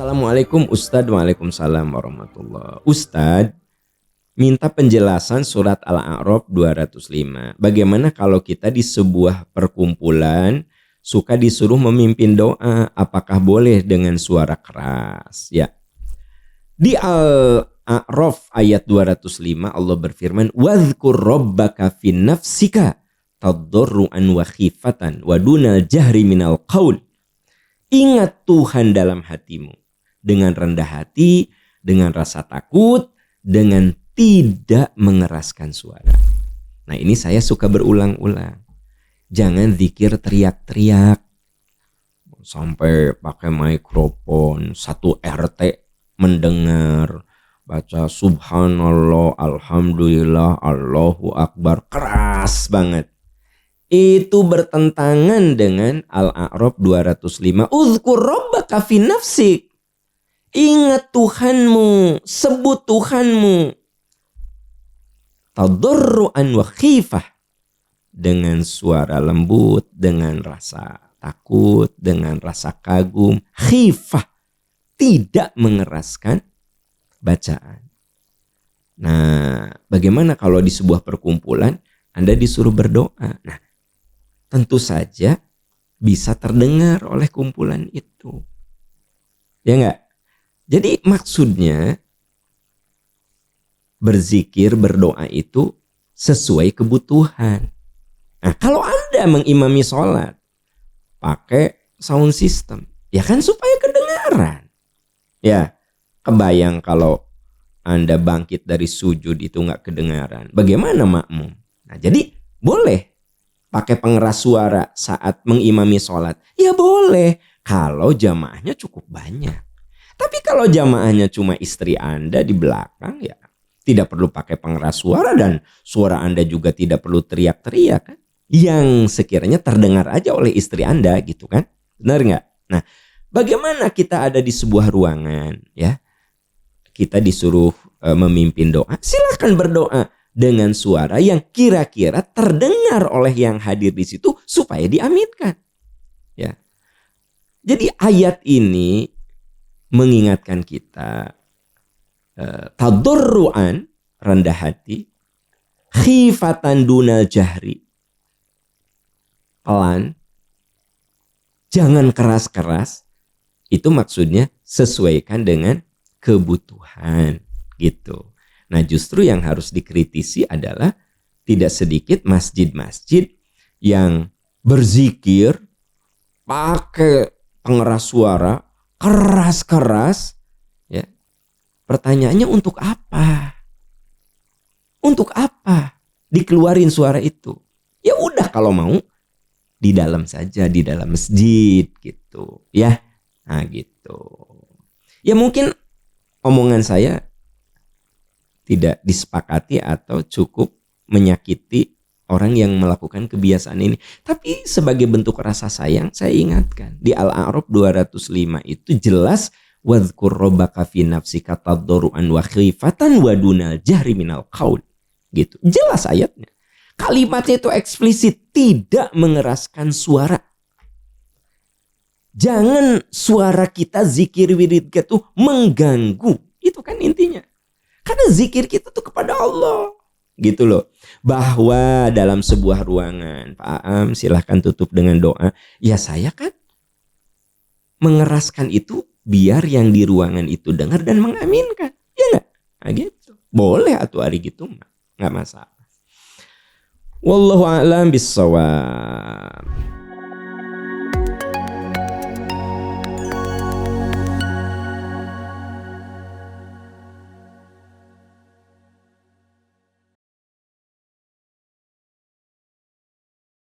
Assalamualaikum Ustadz. Waalaikumsalam warahmatullah. Ustadz minta penjelasan surat Al-A'raf 205. Bagaimana kalau kita di sebuah perkumpulan suka disuruh memimpin doa, apakah boleh dengan suara keras? Ya. Di Al-A'raf ayat 205 Allah berfirman, "Wadhkur rabbaka fin nafsika tadarruan wa khifatan wa dunal jahri minal qaul." Ingat Tuhan dalam hatimu dengan rendah hati, dengan rasa takut, dengan tidak mengeraskan suara. Nah, ini saya suka berulang-ulang. Jangan zikir teriak-teriak sampai pakai mikrofon, satu RT mendengar, baca subhanallah, alhamdulillah, Allahu akbar, keras banget. Itu bertentangan dengan Al-A'raf 205. Uzkur rabbaka fi nafsik. Ingat Tuhanmu, sebut Tuhanmu. Tadarruan wa khifah. Dengan suara lembut, dengan rasa takut, dengan rasa kagum. Khifah. Tidak mengeraskan bacaan. Nah, bagaimana kalau di sebuah perkumpulan Anda disuruh berdoa? Nah, tentu saja bisa terdengar oleh kumpulan itu. Ya enggak? Jadi maksudnya berzikir, berdoa itu sesuai kebutuhan. Nah, kalau Anda mengimami sholat pakai sound system, ya kan supaya kedengaran. Ya, kebayang kalau Anda bangkit dari sujud itu enggak kedengaran. Bagaimana makmum? Nah, jadi boleh pakai pengeras suara saat mengimami sholat? Ya boleh, kalau jamaahnya cukup banyak. Tapi kalau jamaahnya cuma istri Anda di belakang, ya tidak perlu pakai pengeras suara dan suara Anda juga tidak perlu teriak-teriak kan? Yang sekiranya terdengar aja oleh istri Anda gitu kan? Benar nggak? Nah, bagaimana kita ada di sebuah ruangan ya? Kita disuruh memimpin doa, silakan berdoa dengan suara yang kira-kira terdengar oleh yang hadir di situ supaya diaminkan. Ya. Jadi ayat ini mengingatkan kita tadarruan, rendah hati, khifatan dunal jahri, pelan, jangan keras-keras. Itu maksudnya sesuaikan dengan kebutuhan gitu. Nah, justru yang harus dikritisi adalah tidak sedikit masjid-masjid yang berzikir pakai pengeras suara keras-keras ya. Pertanyaannya untuk apa? Untuk apa dikeluarin suara itu? Ya udah kalau mau di dalam saja, di dalam masjid gitu ya. Nah, gitu. Ya mungkin omongan saya tidak disepakati atau cukup menyakiti orang yang melakukan kebiasaan ini. Tapi sebagai bentuk rasa sayang, saya ingatkan. Di Al-A'raf 205 itu jelas, wadhkur rabbaka fi nafsika tadarruan wa khifatan wa dunal jahri minal qaul. Gitu. Jelas ayatnya. Kalimatnya itu eksplisit, tidak mengeraskan suara. Jangan suara kita zikir wirid itu mengganggu. Itu kan intinya. Karena zikir kita tuh kepada Allah. Gitu loh. Bahwa dalam sebuah ruangan, Pak Aam silahkan tutup dengan doa. Ya saya kan mengeraskan itu biar yang di ruangan itu dengar dan mengaminkan. Ya enggak? Nah gitu. Boleh atuh hari gitu mah. Enggak masalah. Wallahu a'lam bissawab.